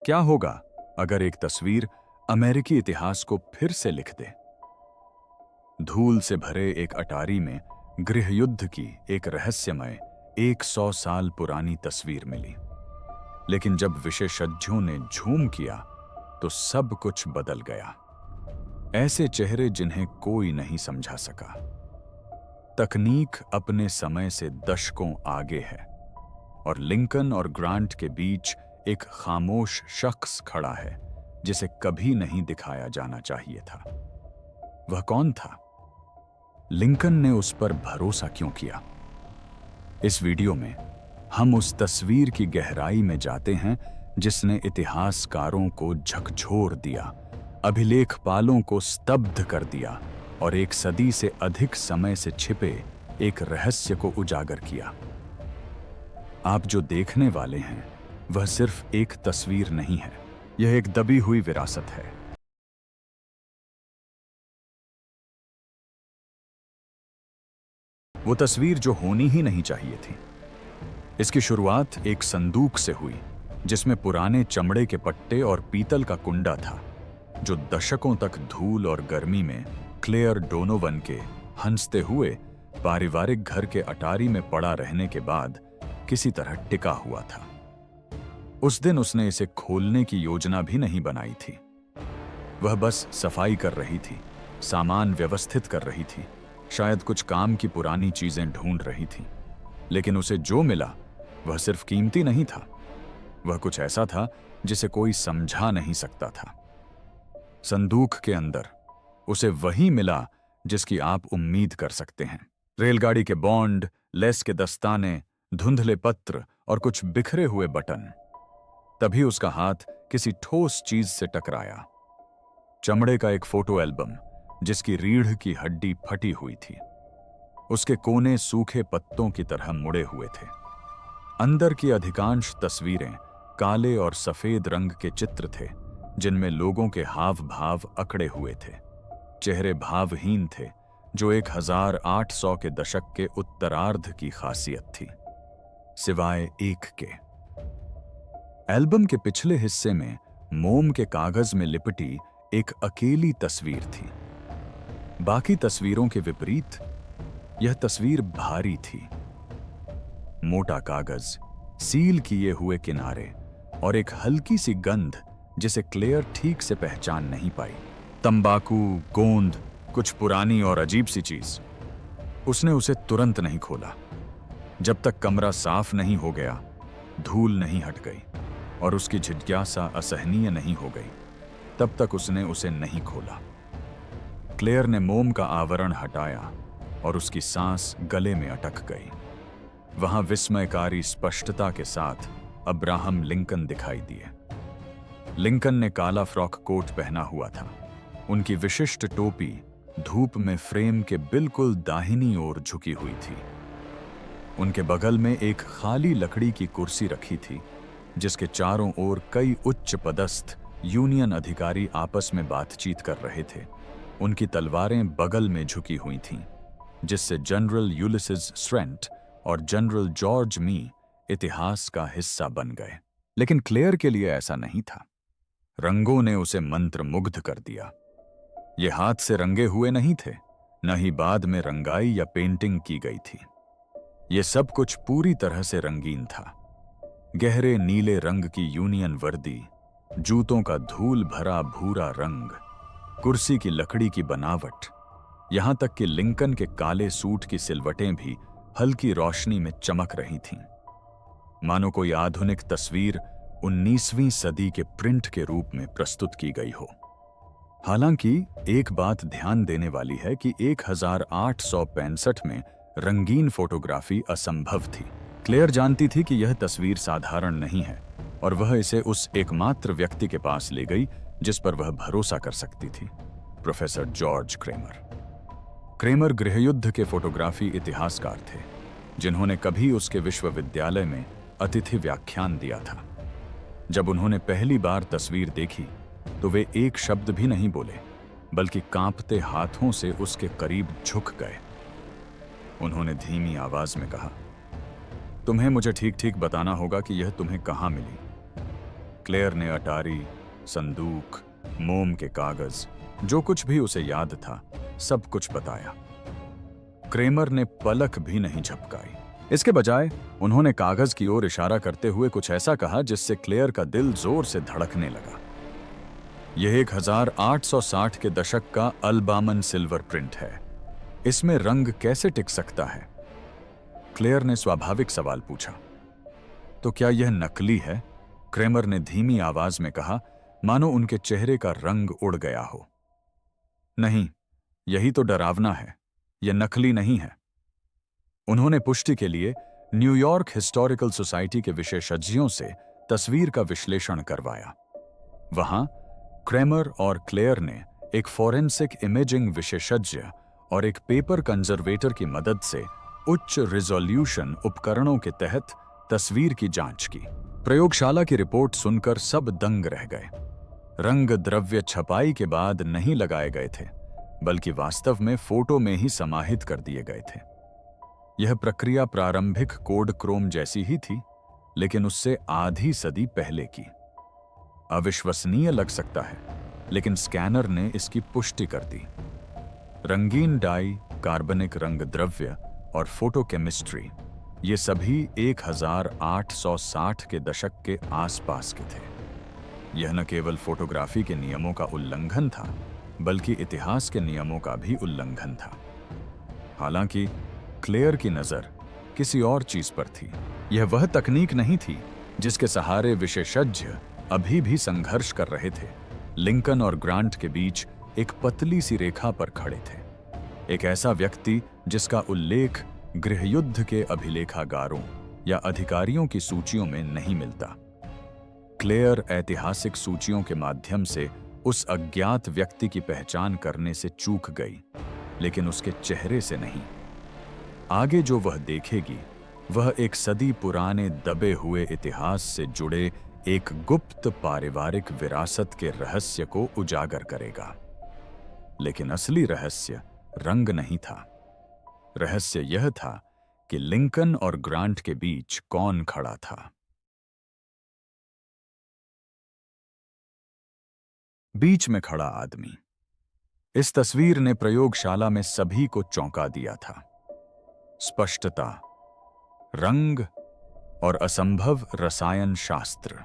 क्या होगा अगर एक तस्वीर अमेरिकी इतिहास को फिर से लिख दे? धूल से भरे एक अटारी में गृहयुद्ध की एक रहस्यमय 100 साल पुरानी तस्वीर मिली। लेकिन जब विशेषज्ञों ने झूम किया तो सब कुछ बदल गया। ऐसे चेहरे जिन्हें कोई नहीं समझा सका। तकनीक अपने समय से दशकों आगे है और लिंकन और ग्रांट के बीच एक खामोश शख्स खड़ा है जिसे कभी नहीं दिखाया जाना चाहिए था। वह कौन था? लिंकन ने उस पर भरोसा क्यों किया? इस वीडियो में हम उस तस्वीर की गहराई में जाते हैं जिसने इतिहासकारों को झकझोर दिया, अभिलेखपालों को स्तब्ध कर दिया और एक सदी से अधिक समय से छिपे एक रहस्य को उजागर किया। आप जो देखने वाले हैं वह सिर्फ एक तस्वीर नहीं है, यह एक दबी हुई विरासत है। वो तस्वीर जो होनी ही नहीं चाहिए थी। इसकी शुरुआत एक संदूक से हुई जिसमें पुराने चमड़े के पट्टे और पीतल का कुंडा था, जो दशकों तक धूल और गर्मी में क्लेयर डोनोवन के हंसते हुए पारिवारिक घर के अटारी में पड़ा रहने के बाद किसी तरह टिका हुआ था। उस दिन उसने इसे खोलने की योजना भी नहीं बनाई थी। वह बस सफाई कर रही थी, सामान व्यवस्थित कर रही थी, शायद कुछ काम की पुरानी चीजें ढूंढ रही थी। लेकिन उसे जो मिला वह सिर्फ कीमती नहीं था, वह कुछ ऐसा था जिसे कोई समझा नहीं सकता था। संदूक के अंदर उसे वही मिला जिसकी आप उम्मीद कर सकते हैं। रेलगाड़ी के बॉन्ड, लेस के दस्ताने, धुंधले पत्र और कुछ बिखरे हुए बटन। तभी उसका हाथ किसी ठोस चीज से टकराया। चमड़े का एक फोटो एल्बम जिसकी रीढ़ की हड्डी फटी हुई थी। उसके कोने सूखे पत्तों की तरह मुड़े हुए थे। अंदर की अधिकांश तस्वीरें काले और सफेद रंग के चित्र थे जिनमें लोगों के हाव भाव अकड़े हुए थे। चेहरे भावहीन थे, जो 1800 के दशक के उत्तरार्ध की खासियत थी, सिवाय एक के। एल्बम के पिछले हिस्से में मोम के कागज में लिपटी एक अकेली तस्वीर थी। बाकी तस्वीरों के विपरीत यह तस्वीर भारी थी। मोटा कागज, सील किए हुए किनारे और एक हल्की सी गंध जिसे क्लेयर ठीक से पहचान नहीं पाई। तंबाकू, गोंद, कुछ पुरानी और अजीब सी चीज। उसने उसे तुरंत नहीं खोला। जब तक कमरा साफ नहीं हो गया, धूल नहीं हट गई और उसकी जिज्ञासा असहनीय नहीं हो गई, तब तक उसने उसे नहीं खोला। क्लेयर ने मोम का आवरण हटाया और उसकी सांस गले में अटक गई। वहां विस्मयकारी स्पष्टता के साथ अब्राहम लिंकन दिखाई दिए। लिंकन ने काला फ्रॉक कोट पहना हुआ था। उनकी विशिष्ट टोपी धूप में फ्रेम के बिल्कुल दाहिनी ओर झुकी हुई थी। उनके बगल में एक खाली लकड़ी की कुर्सी रखी थी जिसके चारों ओर कई उच्च पदस्थ यूनियन अधिकारी आपस में बातचीत कर रहे थे। उनकी तलवारें बगल में झुकी हुई थीं, जिससे जनरल यूलिसिस स्ट्रेंट और जनरल जॉर्ज मी इतिहास का हिस्सा बन गए। लेकिन क्लेयर के लिए ऐसा नहीं था। रंगों ने उसे मंत्रमुग्ध कर दिया। ये हाथ से रंगे हुए नहीं थे, न ही बाद में रंगाई या पेंटिंग की गई थी। ये सब कुछ पूरी तरह से रंगीन था। गहरे नीले रंग की यूनियन वर्दी, जूतों का धूल भरा भूरा रंग, कुर्सी की लकड़ी की बनावट, यहां तक कि लिंकन के काले सूट की सिलवटें भी हल्की रोशनी में चमक रही थीं, मानो कोई आधुनिक तस्वीर 19वीं सदी के प्रिंट के रूप में प्रस्तुत की गई हो। हालांकि एक बात ध्यान देने वाली है कि 1865 में रंगीन फोटोग्राफी असंभव थी। क्लेयर जानती थी कि यह तस्वीर साधारण नहीं है और वह इसे उस एकमात्र व्यक्ति के पास ले गई जिस पर वह भरोसा कर सकती थी, प्रोफेसर जॉर्ज क्रेमर। क्रेमर गृहयुद्ध के फोटोग्राफी इतिहासकार थे जिन्होंने कभी उसके विश्वविद्यालय में अतिथि व्याख्यान दिया था। जब उन्होंने पहली बार तस्वीर देखी तो वे एक शब्द भी नहीं बोले, बल्कि कांपते हाथों से उसके करीब झुक गए। उन्होंने धीमी आवाज में कहा, तुम्हें मुझे ठीक ठीक बताना होगा कि यह तुम्हें कहां मिली। क्लेयर ने अटारी, संदूक, मोम के कागज, जो कुछ भी उसे याद था, सब कुछ बताया। क्रेमर ने पलक भी नहीं झपकाई। इसके बजाय उन्होंने कागज की ओर इशारा करते हुए कुछ ऐसा कहा जिससे क्लेयर का दिल जोर से धड़कने लगा। यह 1860 के दशक का अल्बामन सिल्वर प्रिंट है। इसमें रंग कैसे टिक सकता है? क्लेयर ने स्वाभाविक सवाल पूछा। तो क्या यह नकली है? क्रेमर ने धीमी आवाज में कहा, मानो उनके चेहरे का रंग उड़ गया हो। नहीं, यही तो डरावना है। यह नकली नहीं है। उन्होंने पुष्टि के लिए न्यूयॉर्क हिस्टोरिकल सोसाइटी के विशेषज्ञों से तस्वीर का विश्लेषण करवाया। वहां क्रेमर और क्लेयर ने एक फॉरेंसिक इमेजिंग विशेषज्ञ और एक पेपर कंजर्वेटर की मदद से उच्च रिजोल्यूशन उपकरणों के तहत तस्वीर की जांच की। प्रयोगशाला की रिपोर्ट सुनकर सब दंग रह गए। रंग द्रव्य छपाई के बाद नहीं लगाए गए थे, बल्कि वास्तव में फोटो में ही समाहित कर दिए गए थे। यह प्रक्रिया प्रारंभिक कोड क्रोम जैसी ही थी, लेकिन उससे आधी सदी पहले की। अविश्वसनीय लग सकता है, लेकिन स्कैनर ने इसकी पुष्टि कर दी। रंगीन डाई, कार्बनिक रंग द्रव्य और फोटोकेमिस्ट्री, ये सभी 1860 के दशक के आसपास के थे। यह न केवल फोटोग्राफी के नियमों का उल्लंघन था, बल्कि इतिहास के नियमों का भी उल्लंघन था। हालांकि क्लेयर की नजर किसी और चीज पर थी। यह वह तकनीक नहीं थी जिसके सहारे विशेषज्ञ अभी भी संघर्ष कर रहे थे। लिंकन और ग्रांट के बीच एक पतली सी रेखा पर खड़े थे। एक ऐसा व्यक्ति जिसका उल्लेख गृहयुद्ध के अभिलेखागारों या अधिकारियों की सूचियों में नहीं मिलता। क्लेयर ऐतिहासिक सूचियों के माध्यम से उस अज्ञात व्यक्ति की पहचान करने से चूक गई, लेकिन उसके चेहरे से नहीं। आगे जो वह देखेगी, वह एक सदी पुराने दबे हुए इतिहास से जुड़े एक गुप्त पारिवारिक विरासत के रहस्य को उजागर करेगा। लेकिन असली रहस्य रंग नहीं था। रहस्य यह था कि लिंकन और ग्रांट के बीच कौन खड़ा था। बीच में खड़ा आदमी। इस तस्वीर ने प्रयोगशाला में सभी को चौंका दिया था। स्पष्टता, रंग और असंभव रसायन शास्त्र।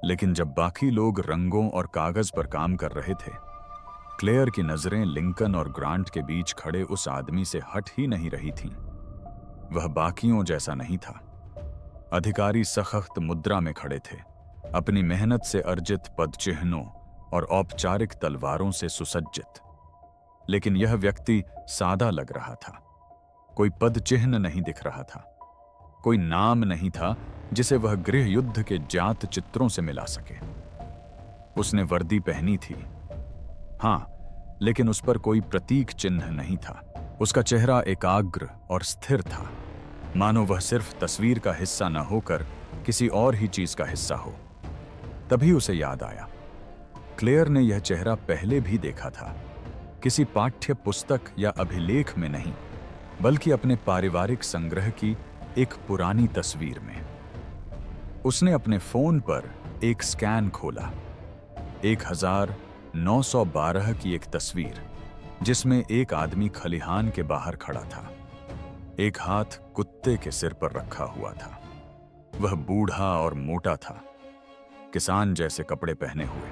लेकिन जब बाकी लोग रंगों और कागज पर काम कर रहे थे, क्लेयर की नजरें लिंकन और ग्रांट के बीच खड़े उस आदमी से हट ही नहीं रही थीं। वह बाकियों जैसा नहीं था। अधिकारी सख्त मुद्रा में खड़े थे, अपनी मेहनत से अर्जित पदचिह्नों और औपचारिक तलवारों से सुसज्जित। लेकिन यह व्यक्ति सादा लग रहा था। कोई पदचिह्न नहीं दिख रहा था। कोई नाम नहीं था जिसे वह गृह युद्ध के जात चित्रों से मिला सके। उसने वर्दी पहनी थी, हां, लेकिन उस पर कोई प्रतीक चिन्ह नहीं था। उसका चेहरा एकाग्र और स्थिर था, मानो वह सिर्फ तस्वीर का हिस्सा न होकर किसी और ही चीज का हिस्सा हो। तभी उसे याद आया, क्लेयर ने यह चेहरा पहले भी देखा था, किसी पाठ्य पुस्तक या अभिलेख में नहीं, बल्कि अपने पारिवारिक संग्रह की एक पुरानी तस्वीर में। उसने अपने फोन पर एक स्कैन खोला। 1912 की एक तस्वीर, जिसमें एक आदमी खलिहान के बाहर खड़ा था। एक हाथ कुत्ते के सिर पर रखा हुआ था। वह बूढ़ा और मोटा था, किसान जैसे कपड़े पहने हुए,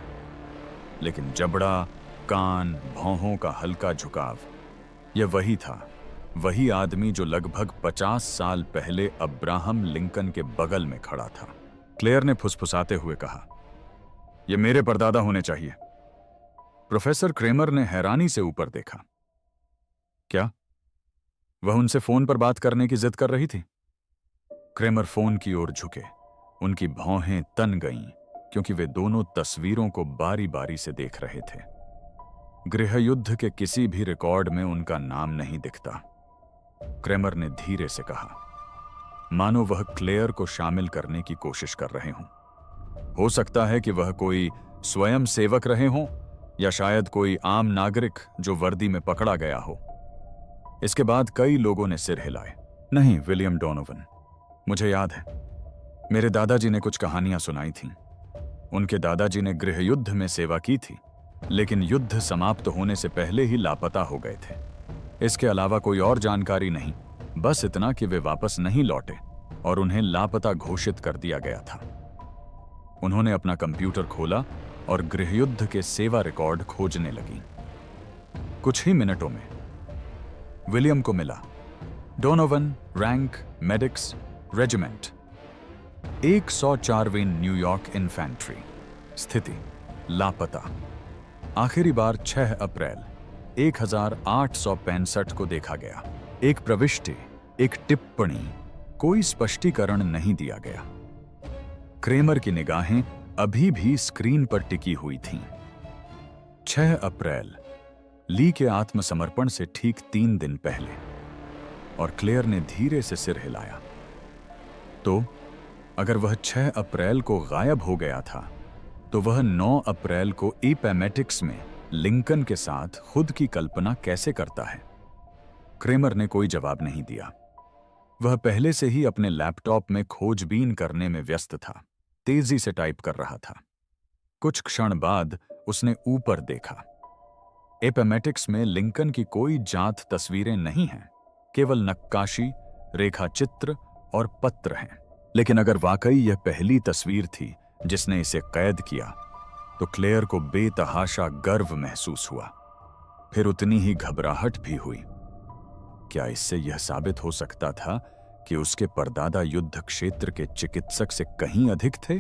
लेकिन जबड़ा, कान, भौहों का हल्का झुकाव, यह वही था, वही आदमी जो लगभग 50 साल पहले अब्राहम लिंकन के बगल में खड़ा था। क्लेयर ने फुसफुसाते हुए कहा, यह मेरे परदादा होने चाहिए। प्रोफेसर क्रेमर ने हैरानी से ऊपर देखा। क्या? वह उनसे फोन पर बात करने की जिद कर रही थी? क्रेमर फोन की ओर झुके। उनकी भौहें तन गईं, क्योंकि वे दोनों तस्वीरों को बारी बारी से देख रहे थे। गृहयुद्ध के किसी भी रिकॉर्ड में उनका नाम नहीं दिखता। क्रेमर ने धीरे से कहा, मानो वह क्लेयर को शामिल करने की कोशिश कर रहे हों। हो सकता है कि वह कोई स्वयं सेवक रहे हों, या शायद कोई आम नागरिक जो वर्दी में पकड़ा गया हो। इसके बाद कई लोगों ने सिर हिलाए। नहीं, विलियम डोनोवन, मुझे याद है, मेरे दादाजी ने कुछ कहानियां सुनाई थीं। उनके दादाजी ने गृह युद्ध में सेवा की थी, लेकिन युद्ध समाप्त होने से पहले ही लापता हो गए थे। इसके अलावा कोई और जानकारी नहीं, बस इतना कि वे वापस नहीं लौटे और उन्हें लापता घोषित कर दिया गया था। उन्होंने अपना कंप्यूटर खोला और गृहयुद्ध के सेवा रिकॉर्ड खोजने लगी। कुछ ही मिनटों में विलियम को मिला डोनोवन, रैंक, मेडिक्स, रेजिमेंट, 104वीं न्यूयॉर्क इन्फेंट्री, स्थिति लापता। आखिरी बार 6 अप्रैल 1865 को देखा गया। एक प्रविष्टि, एक टिप्पणी, कोई स्पष्टीकरण नहीं दिया गया। क्रेमर की निगाहें अभी भी स्क्रीन पर टिकी हुई थीं। 6 अप्रैल ली के आत्मसमर्पण से ठीक 3 दिन पहले, और क्लेयर ने धीरे से सिर हिलाया। तो अगर वह 6 अप्रैल को गायब हो गया था, तो वह 9 अप्रैल को एपेमेटिक्स में लिंकन के साथ खुद की कल्पना कैसे करता है? क्रेमर ने कोई जवाब नहीं दिया। वह पहले से ही अपने लैपटॉप में खोजबीन करने में व्यस्त था, तेजी से टाइप कर रहा था। कुछ क्षण बाद उसने ऊपर देखा। एपेमेटिक्स में लिंकन की कोई जांच तस्वीरें नहीं हैं, केवल नक्काशी, रेखाचित्र और पत्र हैं। लेकिन अगर वाकई यह पहली तस्वीर थी जिसने इसे कैद किया, तो क्लेयर को बेतहाशा गर्व महसूस हुआ, फिर उतनी ही घबराहट भी हुई। क्या इससे यह साबित हो सकता था कि उसके परदादा युद्ध क्षेत्र के चिकित्सक से कहीं अधिक थे,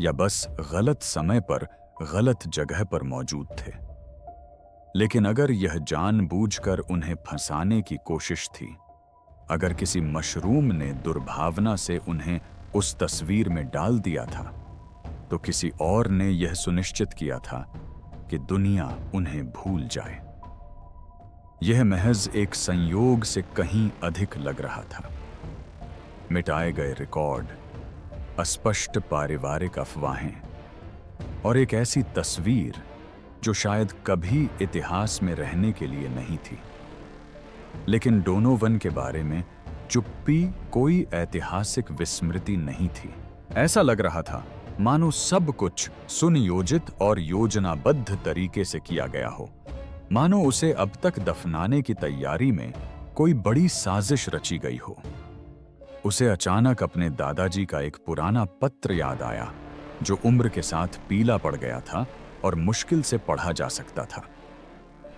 या बस गलत समय पर गलत जगह पर मौजूद थे? लेकिन अगर यह जानबूझकर उन्हें फंसाने की कोशिश थी, अगर किसी मशरूम ने दुर्भावना से उन्हें उस तस्वीर में डाल दिया था, तो किसी और ने यह सुनिश्चित किया था कि दुनिया उन्हें भूल जाए। यह महज एक संयोग से कहीं अधिक लग रहा था। मिटाए गए रिकॉर्ड, अस्पष्ट पारिवारिक अफवाहें और एक ऐसी तस्वीर जो शायद कभी इतिहास में रहने के लिए नहीं थी। लेकिन डोनोवन के बारे में चुप्पी कोई ऐतिहासिक विस्मृति नहीं थी। ऐसा लग रहा था मानो सब कुछ सुनियोजित और योजनाबद्ध तरीके से किया गया हो, मानो उसे अब तक दफनाने की तैयारी में कोई बड़ी साजिश रची गई हो। उसे अचानक अपने दादाजी का एक पुराना पत्र याद आया, जो उम्र के साथ पीला पड़ गया था और मुश्किल से पढ़ा जा सकता था।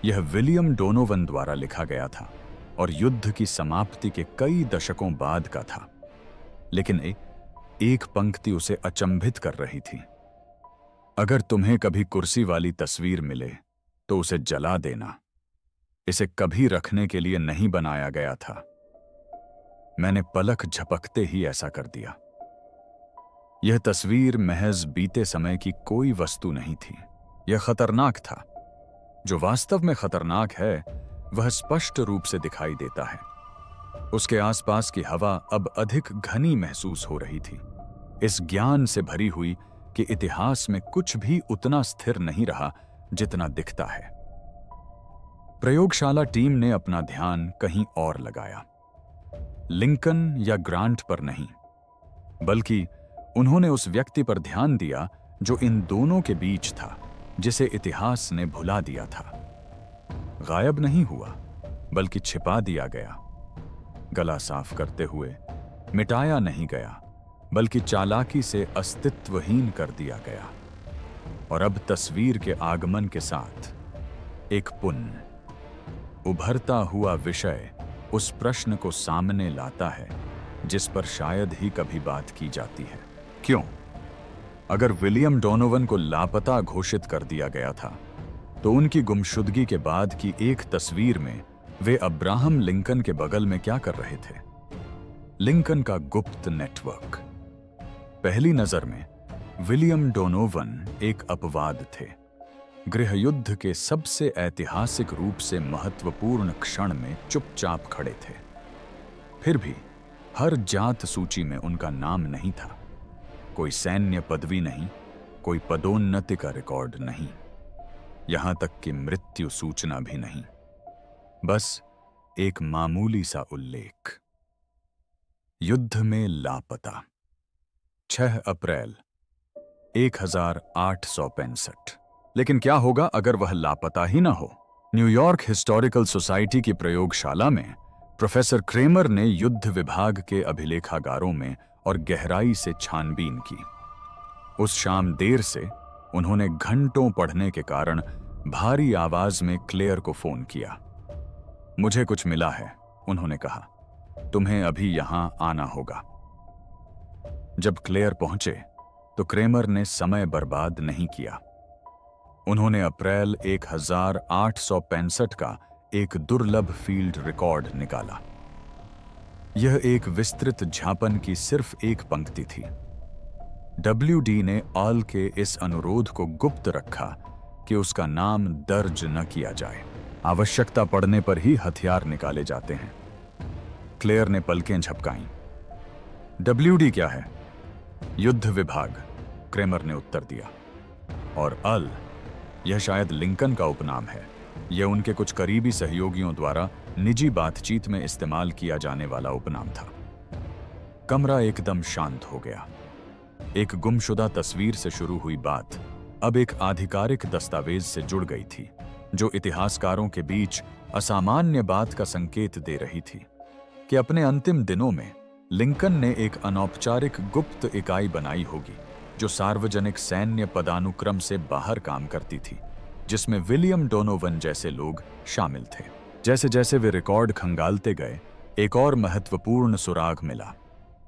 यह विलियम डोनोवन द्वारा लिखा गया था और युद्ध की समाप्ति के कई दशकों बाद का था। लेकिन एक पंक्ति उसे अचंभित कर रही थी। अगर तुम्हें कभी कुर्सी वाली तस्वीर मिले तो उसे जला देना। इसे कभी रखने के लिए नहीं बनाया गया था। मैंने पलक झपकते ही ऐसा कर दिया। यह तस्वीर महज बीते समय की कोई वस्तु नहीं थी। यह खतरनाक था। जो वास्तव में खतरनाक है वह स्पष्ट रूप से दिखाई देता है। उसके आसपास की हवा अब अधिक घनी महसूस हो रही थी, इस ज्ञान से भरी हुई कि इतिहास में कुछ भी उतना स्थिर नहीं रहा जितना दिखता है। प्रयोगशाला टीम ने अपना ध्यान कहीं और लगाया, लिंकन या ग्रांट पर नहीं, बल्कि उन्होंने उस व्यक्ति पर ध्यान दिया जो इन दोनों के बीच था, जिसे इतिहास ने भुला दिया था। गायब नहीं हुआ, बल्कि छिपा दिया गया। गला साफ करते हुए मिटाया नहीं गया, बल्कि चालाकी से अस्तित्वहीन कर दिया गया। और अब तस्वीर के आगमन के साथ एक पुण्य उभरता हुआ विषय उस प्रश्न को सामने लाता है जिस पर शायद ही कभी बात की जाती है। क्यों? अगर विलियम डोनोवन को लापता घोषित कर दिया गया था, तो उनकी गुमशुदगी के बाद की एक तस्वीर में वे अब्राहम लिंकन के बगल में क्या कर रहे थे? लिंकन का गुप्त नेटवर्क। पहली नजर में विलियम डोनोवन एक अपवाद थे। गृहयुद्ध के सबसे ऐतिहासिक रूप से महत्वपूर्ण क्षण में चुपचाप खड़े थे। फिर भी हर जात सूची में उनका नाम नहीं था। कोई सैन्य पदवी नहीं, कोई पदोन्नति का रिकॉर्ड नहीं, यहां तक कि मृत्यु सूचना भी नहीं। बस एक मामूली सा उल्लेख, युद्ध में लापता, 6 अप्रैल 1865। लेकिन क्या होगा अगर वह लापता ही ना हो? न्यूयॉर्क हिस्टोरिकल सोसाइटी की प्रयोगशाला में प्रोफेसर क्रेमर ने युद्ध विभाग के अभिलेखागारों में और गहराई से छानबीन की। उस शाम देर से उन्होंने घंटों पढ़ने के कारण भारी आवाज में क्लेयर को फोन किया। मुझे कुछ मिला है, उन्होंने कहा, तुम्हें अभी यहां आना होगा। जब क्लेयर पहुंचे तो क्रेमर ने समय बर्बाद नहीं किया। उन्होंने अप्रैल 1865 का एक दुर्लभ फील्ड रिकॉर्ड निकाला। यह एक विस्तृत झापन की सिर्फ एक पंक्ति थी। WD ने ऑल के इस अनुरोध को गुप्त रखा कि उसका नाम दर्ज न किया जाए। आवश्यकता पड़ने पर ही हथियार निकाले जाते हैं। क्लेयर ने पलकें झपकाईं। WD क्या है? युद्ध विभाग, क्रेमर ने उत्तर दिया। और अल, यह शायद लिंकन का उपनाम है। यह उनके कुछ करीबी सहयोगियों द्वारा निजी बातचीत में इस्तेमाल किया जाने वाला उपनाम था। कमरा एकदम शांत हो गया। एक गुमशुदा तस्वीर से शुरू हुई बात अब एक आधिकारिक दस्तावेज से जुड़ गई थी, जो इतिहासकारों के बीच असामान्य बात का संकेत दे रही थी कि अपने अंतिम दिनों में लिंकन ने एक अनौपचारिक गुप्त इकाई बनाई होगी जो सार्वजनिक सैन्य पदानुक्रम से बाहर काम करती थी, जिसमें विलियम डोनोवन जैसे लोग शामिल थे। जैसे जैसे वे रिकॉर्ड खंगालते गए, एक और महत्वपूर्ण सुराग मिला।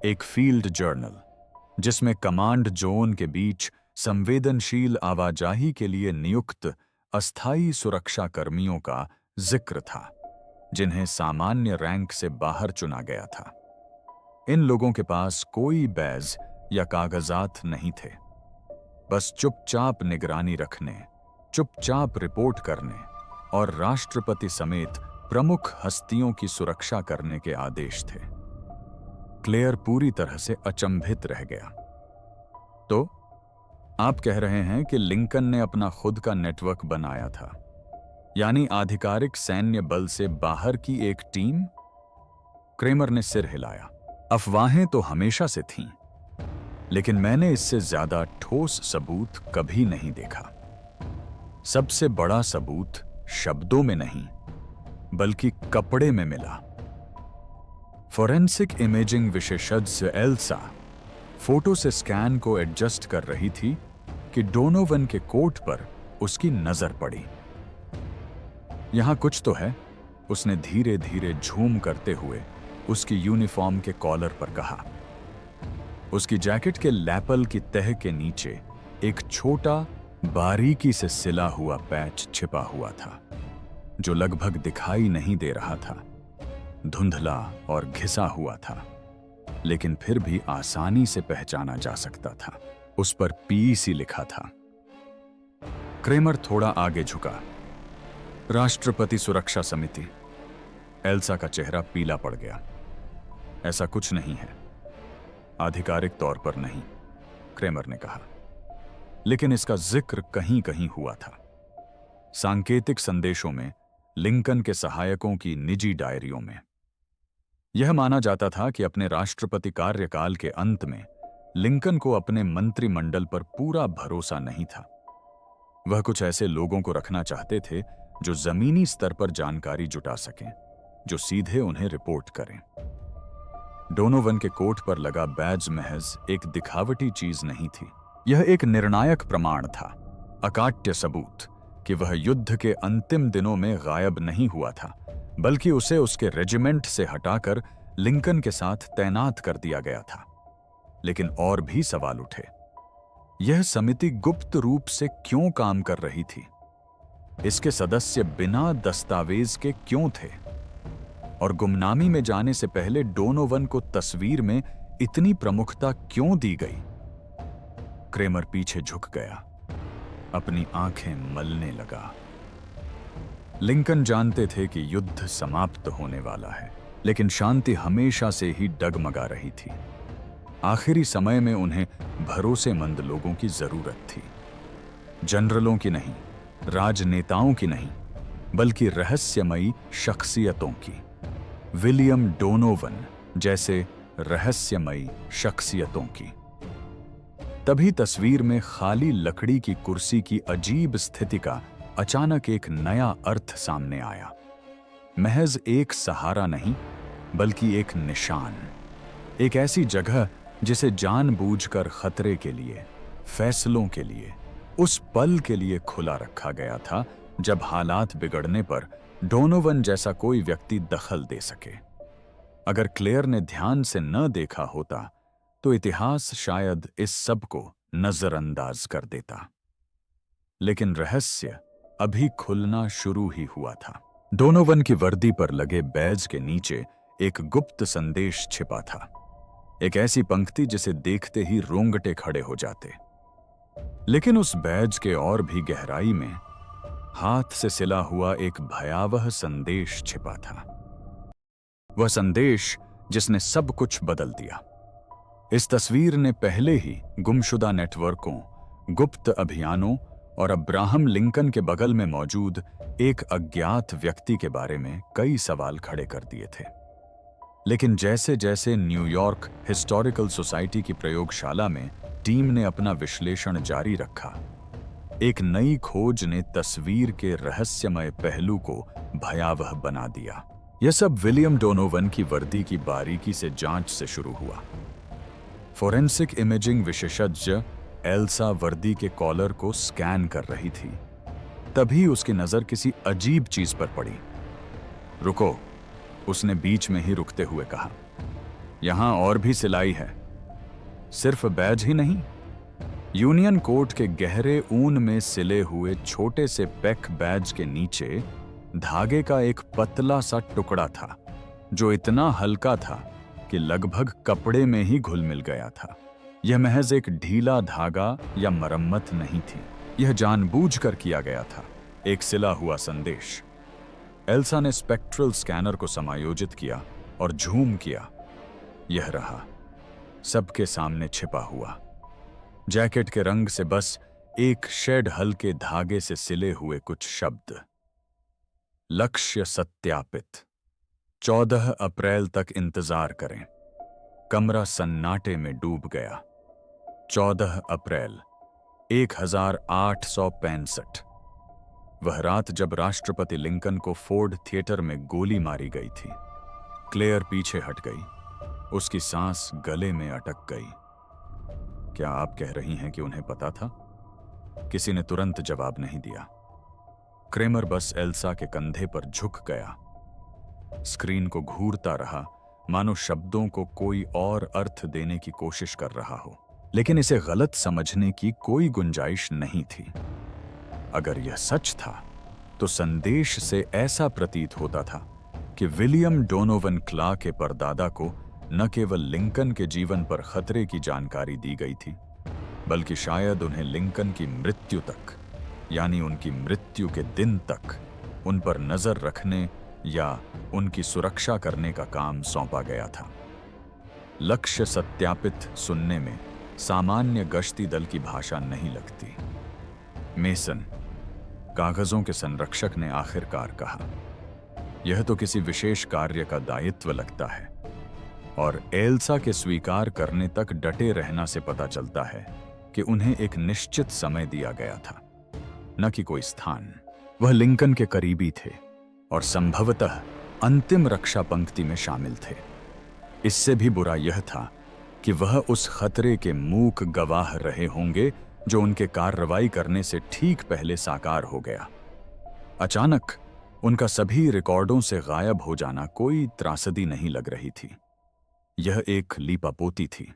एक फील्ड जर्नल जिसमें कमांड जोन के बीच संवेदनशील आवाजाही के लिए नियुक्त अस्थायी सुरक्षा कर्मियों का जिक्र था, जिन्हें सामान्य रैंक से बाहर चुना गया था। इन लोगों के पास कोई बैज या कागजात नहीं थे, बस चुपचाप निगरानी रखने, चुपचाप रिपोर्ट करने और राष्ट्रपति समेत प्रमुख हस्तियों की सुरक्षा करने के आदेश थे। क्लेयर पूरी तरह से अचंभित रह गया। तो आप कह रहे हैं कि लिंकन ने अपना खुद का नेटवर्क बनाया था, यानी आधिकारिक सैन्य बल से बाहर की एक टीम? क्रेमर ने सिर हिलाया। अफवाहें तो हमेशा से थीं, लेकिन मैंने इससे ज्यादा ठोस सबूत कभी नहीं देखा। सबसे बड़ा सबूत शब्दों में नहीं, बल्कि कपड़े में मिला। फोरेंसिक इमेजिंग विशेषज्ञ एल्सा फोटो से स्कैन को एडजस्ट कर रही थी कि डोनोवन के कोट पर उसकी नजर पड़ी। यहां कुछ तो है, उसने धीरे धीरे झूम करते हुए उसकी यूनिफॉर्म के कॉलर पर कहा। उसकी जैकेट के लैपल की तह के नीचे एक छोटा, बारीकी से सिला हुआ पैच छिपा हुआ था, जो लगभग दिखाई नहीं दे रहा था। धुंधला और घिसा हुआ था, लेकिन फिर भी आसानी से पहचाना जा सकता था। उस पर PEC लिखा था। क्रेमर थोड़ा आगे झुका। राष्ट्रपति सुरक्षा समिति। एल्सा का चेहरा पीला पड़ गया। ऐसा कुछ नहीं है, आधिकारिक तौर पर नहीं, क्रेमर ने कहा, लेकिन इसका जिक्र कहीं कहीं हुआ था। सांकेतिक संदेशों में, लिंकन के सहायकों की निजी डायरियों में। यह माना जाता था कि अपने राष्ट्रपति कार्यकाल के अंत में लिंकन को अपने मंत्रिमंडल पर पूरा भरोसा नहीं था। वह कुछ ऐसे लोगों को रखना चाहते थे जो जमीनी स्तर पर जानकारी जुटा सकें, जो सीधे उन्हें रिपोर्ट करें। डोनोवन के कोट पर लगा बैज महज एक दिखावटी चीज नहीं थी, यह एक निर्णायक प्रमाण था, अकाट्य सबूत कि वह युद्ध के अंतिम दिनों में गायब नहीं हुआ था, बल्कि उसे उसके रेजिमेंट से हटाकर लिंकन के साथ तैनात कर दिया गया था। लेकिन और भी सवाल उठे। यह समिति गुप्त रूप से क्यों काम कर रही थी? इसके सदस्य बिना दस्तावेज के क्यों थे? और गुमनामी में जाने से पहले डोनोवन को तस्वीर में इतनी प्रमुखता क्यों दी गई? क्रेमर पीछे झुक गया, अपनी आंखें मलने लगा। लिंकन जानते थे कि युद्ध समाप्त होने वाला है, लेकिन शांति हमेशा से ही डगमगा रही थी। आखिरी समय में उन्हें भरोसेमंद लोगों की जरूरत थी, जनरलों की नहीं, राजनेताओं की नहीं, बल्कि रहस्यमयी शख्सियतों की। विलियम डोनोवन जैसे रहस्यमयी शख्सियतों की। तभी तस्वीर में खाली लकड़ी की कुर्सी की अजीब स्थिति का अचानक एक नया अर्थ सामने आया। महज एक सहारा नहीं, बल्कि एक निशान, एक ऐसी जगह जिसे जानबूझकर खतरे के लिए, फैसलों के लिए, उस पल के लिए खुला रखा गया था जब हालात बिगड़ने पर डोनोवन जैसा कोई व्यक्ति दखल दे सके। अगर क्लेयर ने ध्यान से न देखा होता तो इतिहास शायद इस सब को नजरअंदाज कर देता। लेकिन रहस्य अभी खुलना शुरू ही हुआ था। डोनोवन की वर्दी पर लगे बैज के नीचे एक गुप्त संदेश छिपा था, एक ऐसी पंक्ति जिसे देखते ही रोंगटे खड़े हो जाते। लेकिन उस बैज के और भी गहराई में हाथ से सिला हुआ एक भयावह संदेश छिपा था। वह संदेश जिसने सब कुछ बदल दिया। इस तस्वीर ने पहले ही गुमशुदा नेटवर्कों, गुप्त अभियानों और अब्राहम लिंकन के बगल में मौजूद एक अज्ञात व्यक्ति के बारे में कई सवाल खड़े कर दिए थे। लेकिन जैसे जैसे न्यूयॉर्क हिस्टोरिकल सोसाइटी की प्रयोगशाला में टीम ने अपना विश्लेषण जारी रखा, एक नई खोज ने तस्वीर के रहस्यमय पहलू को भयावह बना दिया। यह सब विलियम डोनोवन की वर्दी की बारीकी से जांच से शुरू हुआ। फोरेंसिक इमेजिंग विशेषज्ञ एल्सा वर्दी के कॉलर को स्कैन कर रही थी। तभी उसकी नजर किसी अजीब चीज पर पड़ी। रुको, उसने बीच में ही रुकते हुए कहा, यहां और भी सिलाई है, सिर्फ बैज ही नहीं। यूनियन कोट के गहरे ऊन में सिले हुए छोटे से पेक बैज के नीचे धागे का एक पतला सा टुकड़ा था, जो इतना हल्का था कि लगभग कपड़े में ही घुल मिल गया था। यह महज एक ढीला धागा या मरम्मत नहीं थी, यह जानबूझकर किया गया था, एक सिला हुआ संदेश। एल्सा ने स्पेक्ट्रल स्कैनर को समायोजित किया और झूम किया। यह रहा, सबके सामने छिपा हुआ। जैकेट के रंग से बस एक शेड हल्के धागे से सिले हुए कुछ शब्द। लक्ष्य सत्यापित, 14 अप्रैल तक इंतजार करें। कमरा सन्नाटे में डूब गया। 14 अप्रैल 1865। वह रात जब राष्ट्रपति लिंकन को फोर्ड थिएटर में गोली मारी गई थी। क्लेयर पीछे हट गई, उसकी सांस गले में अटक गई। क्या आप कह रही हैं कि उन्हें पता था? किसी ने तुरंत जवाब नहीं दिया। क्रेमर बस एल्सा के कंधे पर झुक गया, स्क्रीन को घूरता रहा, मानो शब्दों को कोई और अर्थ देने की कोशिश कर रहा हो। लेकिन इसे गलत समझने की कोई गुंजाइश नहीं थी। अगर यह सच था तो संदेश से ऐसा प्रतीत होता था कि विलियम डोनोवन क्ला के परदादा को न केवल लिंकन के जीवन पर खतरे की जानकारी दी गई थी, बल्कि शायद उन्हें लिंकन की मृत्यु तक, यानी उनकी मृत्यु के दिन तक उन पर नजर रखने या उनकी सुरक्षा करने का काम सौंपा गया था। लक्ष्य सत्यापित सुनने में सामान्य गश्ती दल की भाषा नहीं लगती। मेसन, कागजों के संरक्षक ने आखिरकार कहा, यह तो किसी विशेष कार्य का दायित्व लगता है, और एल्सा के स्वीकार करने तक डटे रहना से पता चलता है कि उन्हें एक निश्चित समय दिया गया था, न कि कोई स्थान। वह लिंकन के करीबी थे और संभवतः अंतिम रक्षा पंक्ति में शामिल थे। इससे भी बुरा यह था कि वह उस खतरे के मूक गवाह रहे होंगे जो उनके कार्रवाई करने से ठीक पहले साकार हो गया। अचानक उनका सभी रिकॉर्डों से गायब हो जाना कोई त्रासदी नहीं लग रही थी, यह एक लीपापोती थी।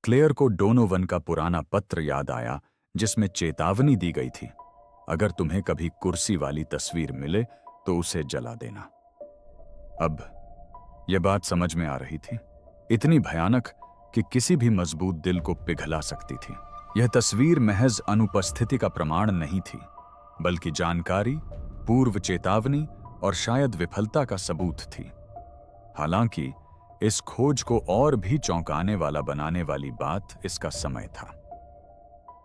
क्लेयर को डोनोवन का पुराना पत्र याद आया जिसमें चेतावनी दी गई थी, अगर तुम्हें कभी कुर्सी वाली तस्वीर मिले तो उसे जला देना। अब यह बात समझ में आ रही थी, इतनी भयानक कि किसी भी मजबूत दिल को पिघला सकती थी। यह तस्वीर महज अनुपस्थिति का प्रमाण नहीं थी, बल्कि जानकारी, पूर्व चेतावनी और शायद विफलता का सबूत थी। हालांकि इस खोज को और भी चौंकाने वाला बनाने वाली बात इसका समय था।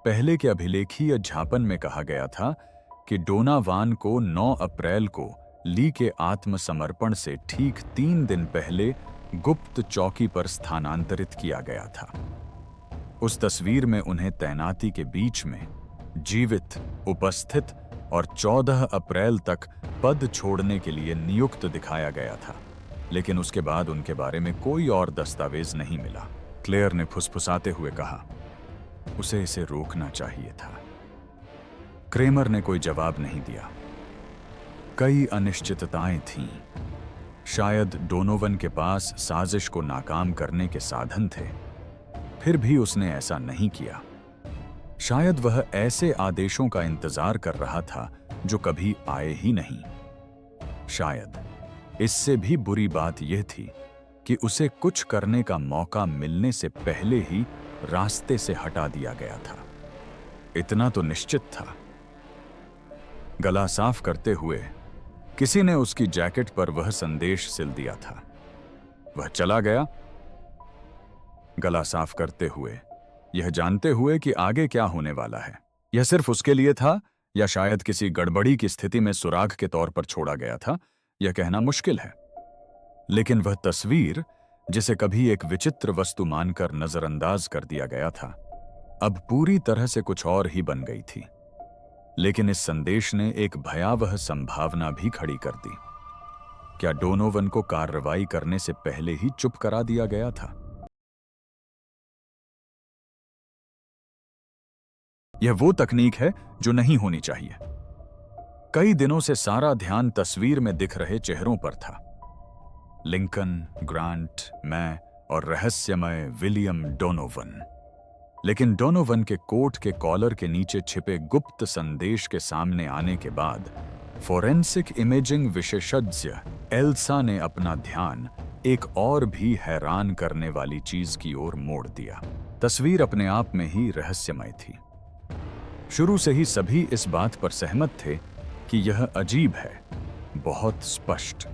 पहले के अभिलेखीय झापन में कहा गया था कि डोनावान को 9 अप्रैल को ली के आत्मसमर्पण से ठीक 3 दिन पहले गुप्त चौकी पर स्थानांतरित किया गया था। उस तस्वीर में उन्हें तैनाती के बीच में जीवित, उपस्थित और 14 अप्रैल तक पद छोड़ने के लिए नियुक्त दिखाया गया था, लेकिन उसके बाद उनके बारे में कोई और दस्तावेज नहीं मिला। क्लेयर ने फुसफुसाते हुए कहा, उसे इसे रोकना चाहिए था। क्रेमर ने कोई जवाब नहीं दिया। कई अनिश्चितताएं थीं। शायद डोनोवन के पास साजिश को नाकाम करने के साधन थे, फिर भी उसने ऐसा नहीं किया। शायद वह ऐसे आदेशों का इंतजार कर रहा था जो कभी आए ही नहीं। शायद इससे भी बुरी बात यह थी कि उसे कुछ करने का मौका मिलने से पहले ही रास्ते से हटा दिया गया था। इतना तो निश्चित था। गला साफ करते हुए किसी ने उसकी जैकेट पर वह संदेश सिल दिया था। वह चला गया, गला साफ करते हुए, यह जानते हुए कि आगे क्या होने वाला है। यह सिर्फ उसके लिए था या शायद किसी गड़बड़ी की स्थिति में सुराग के तौर पर छोड़ा गया था, यह कहना मुश्किल है। लेकिन वह तस्वीर, जिसे कभी एक विचित्र वस्तु मानकर नजरअंदाज कर दिया गया था, अब पूरी तरह से कुछ और ही बन गई थी। लेकिन इस संदेश ने एक भयावह संभावना भी खड़ी कर दी। क्या डोनोवन को कार्रवाई करने से पहले ही चुप करा दिया गया था? यह वो तकनीक है जो नहीं होनी चाहिए। कई दिनों से सारा ध्यान तस्वीर में दिख रहे चेहरों पर था। लिंकन, ग्रांट, मैं और रहस्यमय विलियम डोनोवन। लेकिन डोनोवन के कोट के कॉलर के नीचे छिपे गुप्त संदेश के सामने आने के बाद फोरेंसिक इमेजिंग विशेषज्ञ एल्सा ने अपना ध्यान एक और भी हैरान करने वाली चीज की ओर मोड़ दिया। तस्वीर अपने आप में ही रहस्यमय थी। शुरू से ही सभी इस बात पर सहमत थे कि यह अजीब है, बहुत स्पष्ट,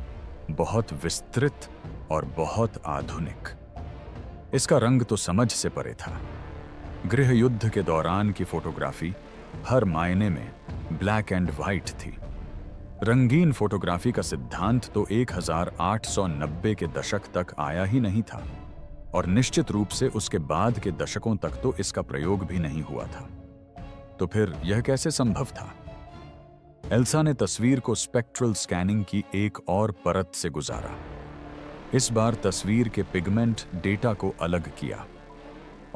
बहुत विस्तृत और बहुत आधुनिक। इसका रंग तो समझ से परे था। गृह युद्ध के दौरान की फोटोग्राफी हर मायने में ब्लैक एंड व्हाइट थी। रंगीन फोटोग्राफी का सिद्धांत तो 1890 के दशक तक आया ही नहीं था, और निश्चित रूप से उसके बाद के दशकों तक तो इसका प्रयोग भी नहीं हुआ था। तो फिर यह कैसे संभव था? एल्सा ने तस्वीर को स्पेक्ट्रल स्कैनिंग की एक और परत से गुजारा। इस बार तस्वीर के पिगमेंट डेटा को अलग किया,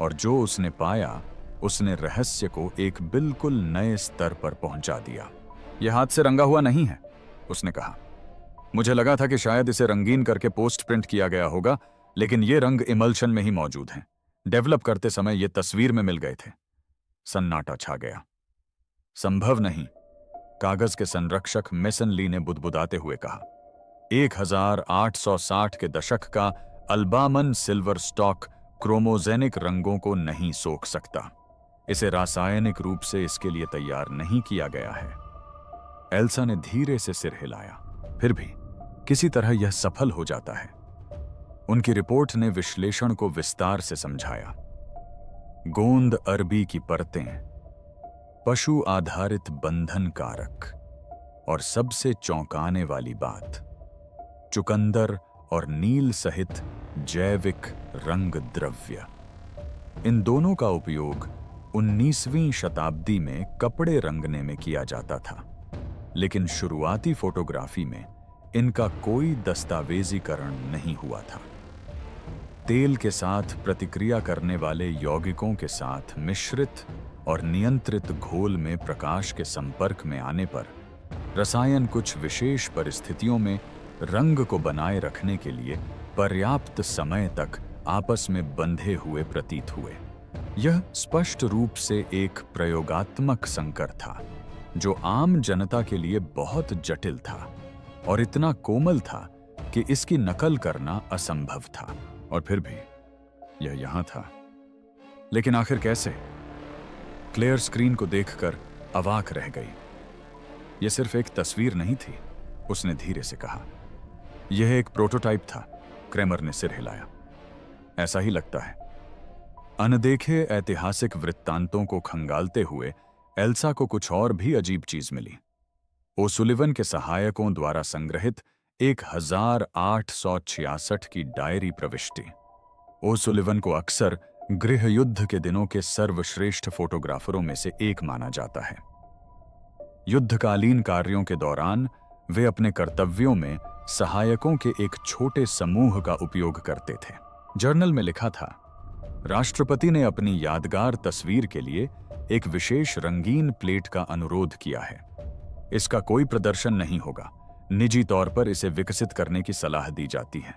और जो उसने पाया उसने रहस्य को एक बिल्कुल नए स्तर पर पहुंचा दिया। यह हाथ से रंगा हुआ नहीं है, उसने कहा। मुझे लगा था कि शायद इसे रंगीन करके पोस्ट प्रिंट किया गया होगा, लेकिन ये रंग इमल्शन में ही मौजूद हैं। डेवलप करते समय ये तस्वीर में मिल गए थे। सन्नाटा छा गया। संभव नहीं, कागज के संरक्षक मेसन ली ने बुदबुदाते हुए कहा। 1860 के दशक का अल्बामन सिल्वर स्टॉक क्रोमोजेनिक रंगों को नहीं सोख सकता। इसे रासायनिक रूप से इसके लिए तैयार नहीं किया गया है। एल्सा ने धीरे से सिर हिलाया। फिर भी किसी तरह यह सफल हो जाता है। उनकी रिपोर्ट ने विश्लेषण को विस्तार से समझाया। गोंद अरबी की परतें, पशु आधारित बंधन कारक, और सबसे चौंकाने वाली बात, चुकंदर और नील सहित जैविक रंग द्रव्य। इन दोनों का उपयोग 19वीं शताब्दी में कपड़े रंगने में किया जाता था, लेकिन शुरुआती फोटोग्राफी में इनका कोई दस्तावेजीकरण नहीं हुआ था। तेल के साथ प्रतिक्रिया करने वाले यौगिकों के साथ मिश्रित और नियंत्रित घोल में प्रकाश के संपर्क में आने पर रसायन कुछ विशेष परिस्थितियों में रंग को बनाए रखने के लिए पर्याप्त समय तक आपस में बंधे हुए प्रतीत हुए। यह स्पष्ट रूप से एक प्रयोगात्मक संकर था, जो आम जनता के लिए बहुत जटिल था और इतना कोमल था कि इसकी नकल करना असंभव था। और फिर भी यह यहां था। लेकिन आखिर कैसे? क्लेयर स्क्रीन को देखकर अवाक रह गई। यह सिर्फ एक तस्वीर नहीं थी, उसने धीरे से कहा। यह एक प्रोटोटाइप था। क्रेमर ने सिर हिलाया। ऐसा ही लगता है। अनदेखे ऐतिहासिक वृत्तांतों को खंगालते हुए एल्सा को कुछ और भी अजीब चीज मिली। ओसुलिवन के सहायकों द्वारा संग्रहित 1866 की डायरी प्रविष्टि। ओसुलिवन को अक्सर गृह युद्ध के दिनों के सर्वश्रेष्ठ फोटोग्राफरों में से एक माना जाता है। युद्धकालीन कार्यों के दौरान वे अपने कर्तव्यों में सहायकों के एक छोटे समूह का उपयोग करते थे। जर्नल में लिखा था, राष्ट्रपति ने अपनी यादगार तस्वीर के लिए एक विशेष रंगीन प्लेट का अनुरोध किया है। इसका कोई प्रदर्शन नहीं होगा, निजी तौर पर इसे विकसित करने की सलाह दी जाती है।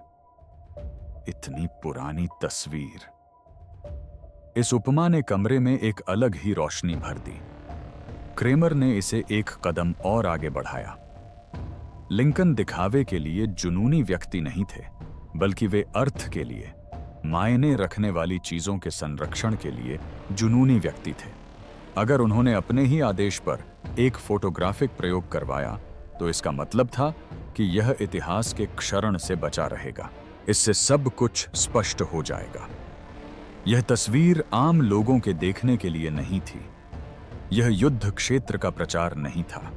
इतनी पुरानी तस्वीर। इस उपमा ने कमरे में एक अलग ही रोशनी भर दी। क्रेमर ने इसे एक कदम और आगे बढ़ाया। लिंकन दिखावे के लिए जुनूनी व्यक्ति नहीं थे, बल्कि वे अर्थ के लिए, मायने रखने वाली चीजों के संरक्षण के लिए जुनूनी व्यक्ति थे। अगर उन्होंने अपने ही आदेश पर एक फोटोग्राफिक प्रयोग करवाया तो इसका मतलब था कि यह इतिहास के क्षरण से बचा रहेगा। इससे सब कुछ स्पष्ट हो जाएगा। यह तस्वीर आम लोगों के देखने के लिए नहीं थी। यह युद्ध क्षेत्र का प्रचार नहीं था।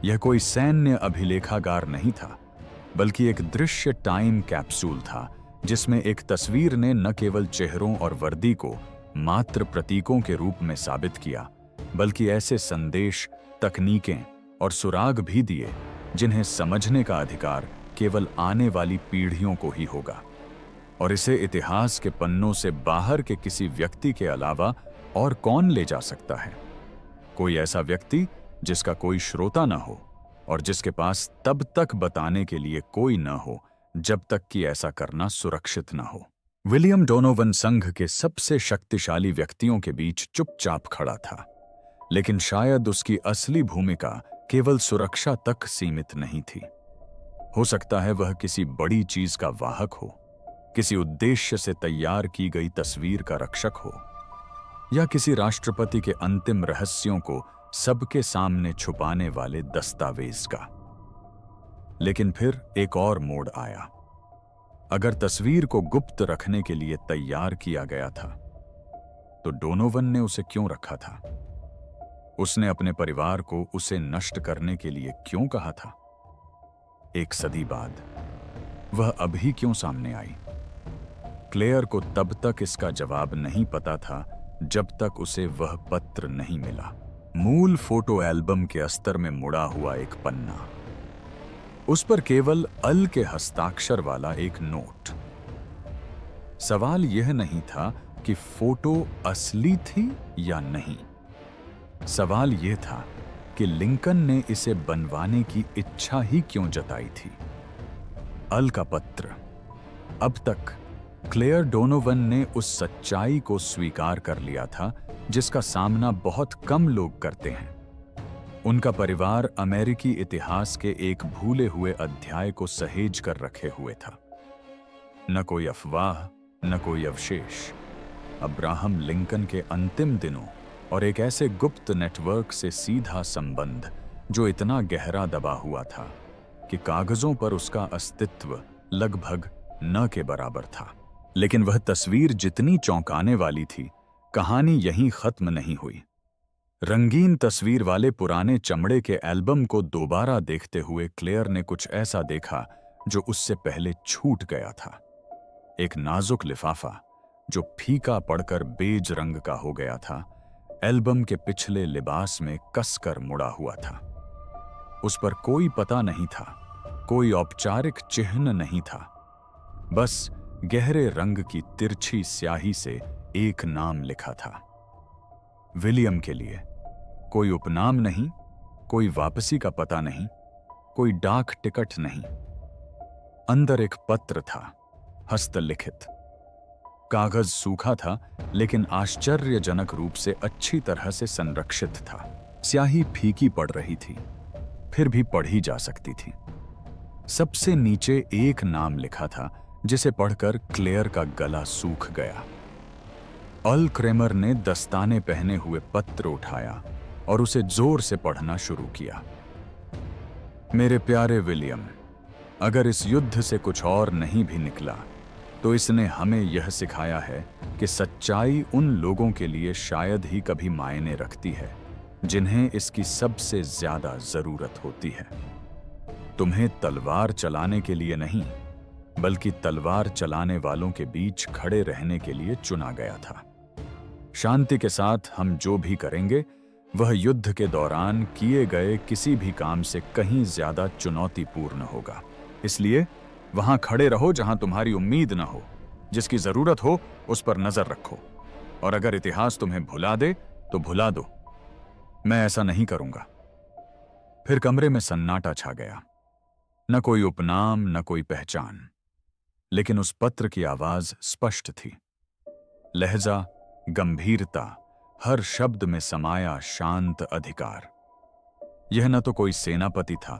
यह कोई सैन्य अभिलेखागार नहीं था, बल्कि एक दृश्य टाइम कैप्सूल था जिसमें एक तस्वीर ने न केवल चेहरों और वर्दी को मात्र प्रतीकों के रूप में साबित किया, बल्कि ऐसे संदेश, तकनीकें और सुराग भी दिए जिन्हें समझने का अधिकार केवल आने वाली पीढ़ियों को ही होगा। और इसे इतिहास के पन्नों से बाहर के किसी व्यक्ति के अलावा और कौन ले जा सकता है? कोई ऐसा व्यक्ति जिसका कोई श्रोता न हो और जिसके पास तब तक बताने के लिए कोई न हो जब तक कि ऐसा करना सुरक्षित न हो। विलियम डोनोवन संघ के सबसे शक्तिशाली व्यक्तियों के बीच चुपचाप खड़ा था, लेकिन शायद उसकी असली भूमिका केवल सुरक्षा तक सीमित नहीं थी। हो सकता है वह किसी बड़ी चीज का वाहक हो, किसी उद्देश्य से तैयार की गई तस्वीर का रक्षक हो, या किसी राष्ट्रपति के अंतिम रहस्यों को सबके सामने छुपाने वाले दस्तावेज का। लेकिन फिर एक और मोड़ आया। अगर तस्वीर को गुप्त रखने के लिए तैयार किया गया था, तो डोनोवन ने उसे क्यों रखा था? उसने अपने परिवार को उसे नष्ट करने के लिए क्यों कहा था? एक सदी बाद वह अभी क्यों सामने आई? क्लेयर को तब तक इसका जवाब नहीं पता था जब तक उसे वह पत्र नहीं मिला। मूल फोटो एल्बम के अस्तर में मुड़ा हुआ एक पन्ना, उस पर केवल अल के हस्ताक्षर वाला एक नोट। सवाल यह नहीं था कि फोटो असली थी या नहीं। सवाल यह था कि लिंकन ने इसे बनवाने की इच्छा ही क्यों जताई थी। अल का पत्र। अब तक क्लेयर डोनोवन ने उस सच्चाई को स्वीकार कर लिया था जिसका सामना बहुत कम लोग करते हैं। उनका परिवार अमेरिकी इतिहास के एक भूले हुए अध्याय को सहेज कर रखे हुए था। न कोई अफवाह, न कोई अवशेष। अब्राहम लिंकन के अंतिम दिनों और एक ऐसे गुप्त नेटवर्क से सीधा संबंध जो इतना गहरा दबा हुआ था कि कागजों पर उसका अस्तित्व लगभग न के बराबर था। लेकिन वह तस्वीर जितनी चौंकाने वाली थी, कहानी यहीं खत्म नहीं हुई। रंगीन तस्वीर वाले पुराने चमड़े के एल्बम को दोबारा देखते हुए क्लेयर ने कुछ ऐसा देखा जो उससे पहले छूट गया था। एक नाजुक लिफाफा जो फीका पड़कर बेज रंग का हो गया था, एल्बम के पिछले लिबास में कसकर मुड़ा हुआ था। उस पर कोई पता नहीं था, कोई औपचारिक चिन्ह नहीं था, बस गहरे रंग की तिरछी स्याही से एक नाम लिखा था। विलियम के लिए। कोई उपनाम नहीं, कोई वापसी का पता नहीं, कोई डाक टिकट नहीं। अंदर एक पत्र था, हस्तलिखित। कागज सूखा था, लेकिन आश्चर्यजनक रूप से अच्छी तरह से संरक्षित था। स्याही फीकी पड़ रही थी, फिर भी पढ़ी जा सकती थी। सबसे नीचे एक नाम लिखा था जिसे पढ़कर क्लेयर का गला सूख गया। अल क्रेमर ने दस्ताने पहने हुए पत्र उठाया और उसे जोर से पढ़ना शुरू किया। मेरे प्यारे विलियम, अगर इस युद्ध से कुछ और नहीं भी निकला तो इसने हमें यह सिखाया है कि सच्चाई उन लोगों के लिए शायद ही कभी मायने रखती है जिन्हें इसकी सबसे ज्यादा जरूरत होती है। तुम्हें तलवार चलाने के लिए नहीं, बल्कि तलवार चलाने वालों के बीच खड़े रहने के लिए चुना गया था। शांति के साथ हम जो भी करेंगे वह युद्ध के दौरान किए गए किसी भी काम से कहीं ज्यादा चुनौतीपूर्ण होगा। इसलिए वहां खड़े रहो जहां तुम्हारी उम्मीद न हो, जिसकी जरूरत हो उस पर नजर रखो, और अगर इतिहास तुम्हें भुला दे तो भुला दो। मैं ऐसा नहीं करूंगा। फिर कमरे में सन्नाटा छा गया। न कोई उपनाम, न कोई पहचान, लेकिन उस पत्र की आवाज स्पष्ट थी। लहजा, गंभीरता, हर शब्द में समाया शांत अधिकार। यह न तो कोई सेनापति था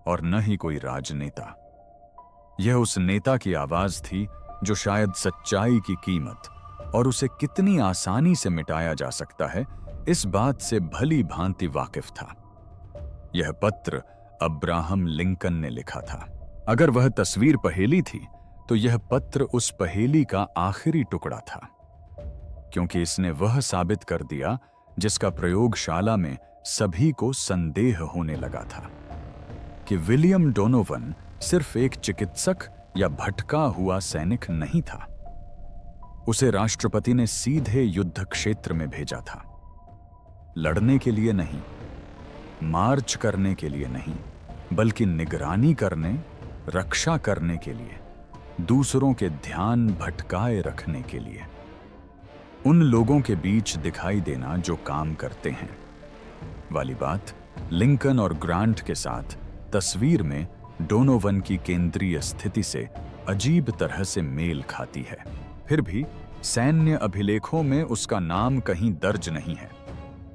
और न ही कोई राजनेता। यह उस नेता की आवाज थी जो शायद सच्चाई की कीमत और उसे कितनी आसानी से मिटाया जा सकता है इस बात से भली भांति वाकिफ था। यह पत्र अब्राहम लिंकन ने लिखा था। अगर वह तस्वीर पहेली थी तो यह पत्र उस पहेली का आखिरी टुकड़ा था, क्योंकि इसने वह साबित कर दिया जिसका प्रयोगशाला में सभी को संदेह होने लगा था कि विलियम डोनोवन सिर्फ एक चिकित्सक या भटका हुआ सैनिक नहीं था। उसे राष्ट्रपति ने सीधे युद्ध क्षेत्र में भेजा था, लड़ने के लिए नहीं, मार्च करने के लिए नहीं, बल्कि निगरानी करने, रक्षा करने के लिए, दूसरों के ध्यान भटकाए रखने के लिए, उन लोगों के बीच दिखाई देना जो काम करते हैं। वाली बात लिंकन और ग्रांट के साथ तस्वीर में डोनोवन की केंद्रीय स्थिति से अजीब तरह से मेल खाती है। फिर भी सैन्य अभिलेखों में उसका नाम कहीं दर्ज नहीं है,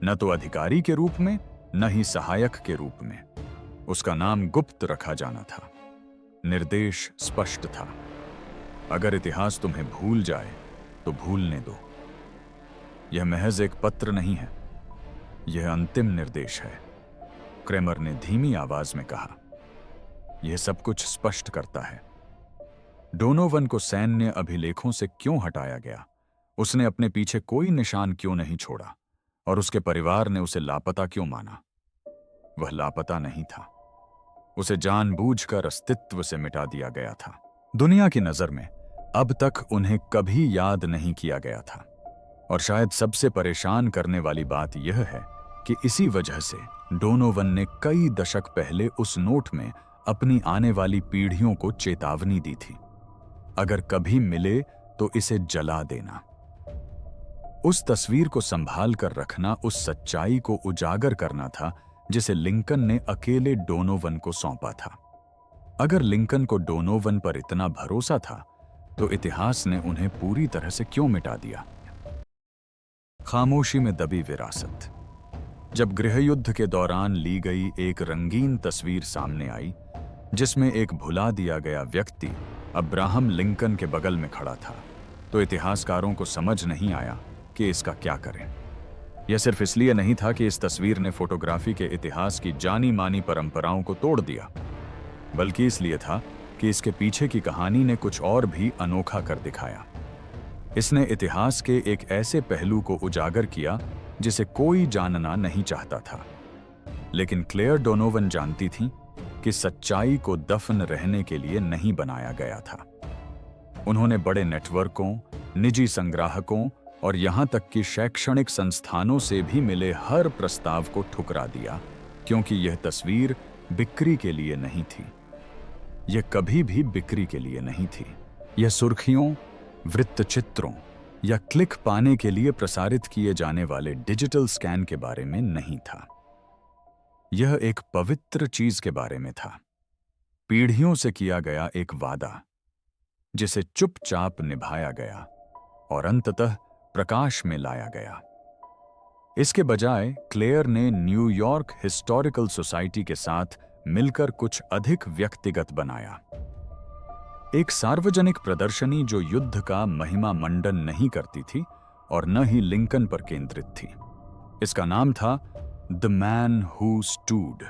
न तो अधिकारी के रूप में न ही सहायक के रूप में। उसका नाम गुप्त रखा जाना था। निर्देश स्पष्ट था, अगर इतिहास तुम्हें भूल जाए तो भूलने दो। यह महज एक पत्र नहीं है, यह अंतिम निर्देश है, क्रेमर ने धीमी आवाज में कहा। यह सब कुछ स्पष्ट करता है डोनोवन को सैन्य अभिलेखों से क्यों हटाया गया, उसने अपने पीछे कोई निशान क्यों नहीं छोड़ा, और उसके परिवार ने उसे लापता क्यों माना। वह लापता नहीं था, उसे जानबूझकर अस्तित्व से मिटा दिया गया था। दुनिया की नजर में अब तक उन्हें कभी याद नहीं किया गया था, और शायद सबसे परेशान करने वाली बात यह है कि इसी वजह से डोनोवन ने कई दशक पहले उस नोट में अपनी आने वाली पीढ़ियों को चेतावनी दी थी, अगर कभी मिले तो इसे जला देना। उस तस्वीर को संभाल कर रखना उस सच्चाई को उजागर करना था जिसे लिंकन ने अकेले डोनोवन को सौंपा था। अगर लिंकन को डोनोवन पर इतना भरोसा था तो इतिहास ने उन्हें पूरी तरह से क्यों मिटा दिया। खामोशी में दबी विरासत। जब गृहयुद्ध के दौरान ली गई एक रंगीन तस्वीर सामने आई जिसमें एक भुला दिया गया व्यक्ति अब्राहम लिंकन के बगल में खड़ा था, तो इतिहासकारों को समझ नहीं आया कि इसका क्या करें। यह सिर्फ इसलिए नहीं था कि इस तस्वीर ने फोटोग्राफी के इतिहास की जानी मानी परंपराओं को तोड़ दिया, बल्कि इसलिए था कि इसके पीछे की कहानी ने कुछ और भी अनोखा कर दिखाया। इसने इतिहास के एक ऐसे पहलू को उजागर किया जिसे कोई जानना नहीं चाहता था, लेकिन क्लेयर डोनोवन जानती थी कि सच्चाई को दफन रहने के लिए नहीं बनाया गया था। उन्होंने बड़े नेटवर्कों, निजी संग्राहकों और यहां तक कि शैक्षणिक संस्थानों से भी मिले हर प्रस्ताव को ठुकरा दिया, क्योंकि यह तस्वीर बिक्री के लिए नहीं थी। यह कभी भी बिक्री के लिए नहीं थी। यह सुर्खियों, वृत्तचित्रों या क्लिक पाने के लिए प्रसारित किए जाने वाले डिजिटल स्कैन के बारे में नहीं था। यह एक पवित्र चीज के बारे में था, पीढ़ियों से किया गया एक वादा जिसे चुपचाप निभाया गया और अंततः प्रकाश में लाया गया। इसके बजाय क्लेयर ने न्यूयॉर्क हिस्टोरिकल सोसाइटी के साथ मिलकर कुछ अधिक व्यक्तिगत बनाया। एक सार्वजनिक प्रदर्शनी जो युद्ध का महिमा मंडन नहीं करती थी और न ही लिंकन पर केंद्रित थी। इसका नाम था द मैन हु स्टूड।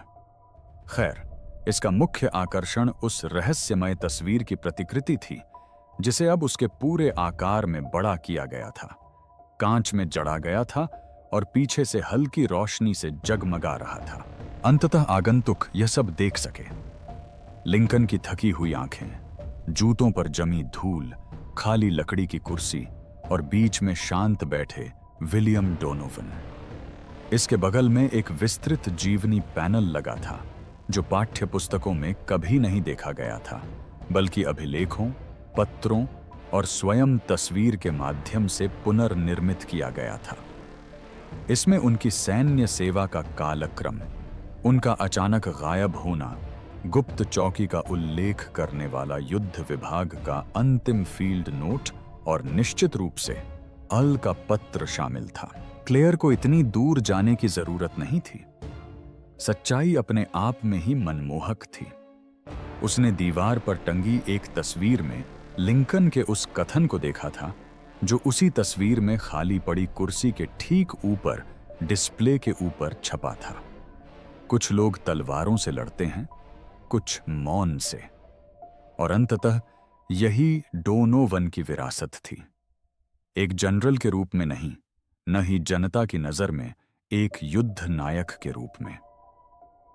खैर, इसका मुख्य आकर्षण उस रहस्यमय तस्वीर की प्रतिकृति थी जिसे अब उसके पूरे आकार में बड़ा किया गया था, कांच में जड़ा गया था और पीछे से हल्की रोशनी से जगमगा रहा था। अंततः आगंतुक यह सब देख सके। लिंकन की थकी हुई आंखें, जूतों पर जमी धूल, खाली लकड़ी की कुर्सी और बीच में शांत बैठे विलियम डोनोवन। इसके बगल में एक विस्तृत जीवनी पैनल लगा था जो पाठ्य पुस्तकों में कभी नहीं देखा गया था, बल्कि अभिलेखों, पत्रों और स्वयं तस्वीर के माध्यम से पुनर्निर्मित किया गया था। इसमें उनकी सैन्य सेवा का कालक्रम, उनका अचानक गायब होना, गुप्त चौकी का उल्लेख करने वाला युद्ध विभाग का अंतिम फील्ड नोट और निश्चित रूप से अल का पत्र शामिल था। क्लेयर को इतनी दूर जाने की जरूरत नहीं थी। सच्चाई अपने आप में ही मनमोहक थी। उसने दीवार पर टंगी एक तस्वीर में लिंकन के उस कथन को देखा था जो उसी तस्वीर में खाली पड़ी कुर्सी के ठीक ऊपर डिस्प्ले के ऊपर छपा था। कुछ लोग तलवारों से लड़ते हैं, कुछ मौन से, और अंततः यही डोनोवन की विरासत थी। एक जनरल के रूप में नहीं, न ही जनता की नजर में एक युद्ध नायक के रूप में।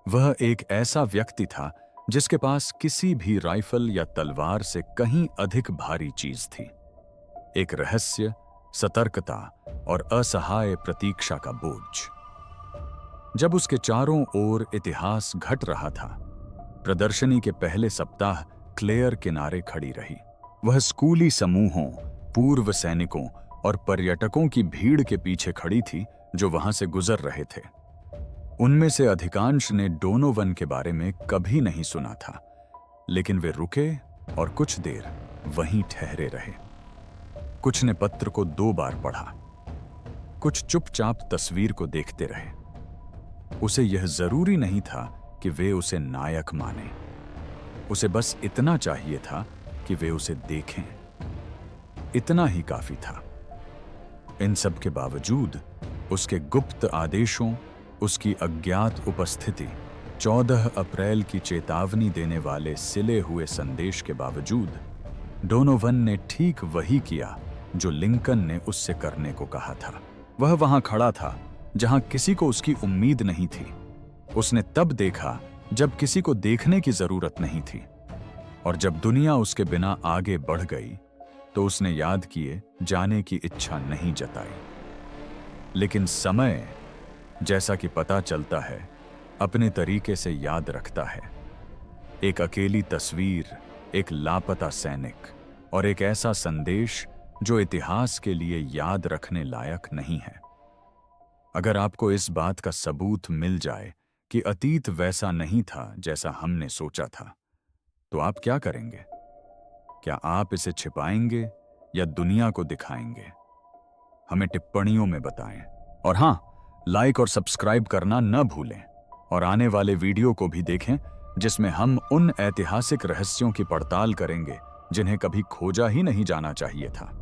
वह एक ऐसा व्यक्ति था जिसके पास किसी भी राइफल या तलवार से कहीं अधिक भारी चीज थी। एक रहस्य, सतर्कता और असहाय प्रतीक्षा का बोझ। जब उसके चारों ओर इतिहास घट रहा था, प्रदर्शनी के पहले सप्ताह क्लेयर किनारे खड़ी रही। वह स्कूली समूहों, पूर्व सैनिकों और पर्यटकों की भीड़ के पीछे खड़ी थी जो वहां से गुजर रहे थे। उनमें से अधिकांश ने डोनोवन के बारे में कभी नहीं सुना था, लेकिन वे रुके और कुछ देर वहीं ठहरे रहे। कुछ ने पत्र को 2 बार पढ़ा, कुछ चुपचाप तस्वीर को देखते रहे। उसे यह जरूरी नहीं था कि वे उसे नायक माने, उसे बस इतना चाहिए था कि वे उसे देखें। इतना ही काफी था। इन सब के बावजूद, उसके गुप्त आदेशों, उसकी अज्ञात उपस्थिति, 14 अप्रैल की चेतावनी देने वाले सिले हुए संदेश के बावजूद, डोनोवन ने ठीक वही किया जो लिंकन ने उससे करने को कहा था। वह वहां खड़ा था जहां किसी को उसकी उम्मीद नहीं थी। उसने तब देखा जब किसी को देखने की जरूरत नहीं थी, और जब दुनिया उसके बिना आगे बढ़ गई तो उसने याद किए जाने की इच्छा नहीं जताई। लेकिन समय, जैसा कि पता चलता है, अपने तरीके से याद रखता है। एक अकेली तस्वीर, एक लापता सैनिक और एक ऐसा संदेश जो इतिहास के लिए याद रखने लायक नहीं है। अगर आपको इस बात का सबूत मिल जाए कि अतीत वैसा नहीं था जैसा हमने सोचा था, तो आप क्या करेंगे? क्या आप इसे छिपाएंगे या दुनिया को दिखाएंगे? हमें टिप्पणियों में बताएं। और हां, लाइक और सब्सक्राइब करना न भूलें, और आने वाले वीडियो को भी देखें जिसमें हम उन ऐतिहासिक रहस्यों की पड़ताल करेंगे जिन्हें कभी खोजा ही नहीं जाना चाहिए था।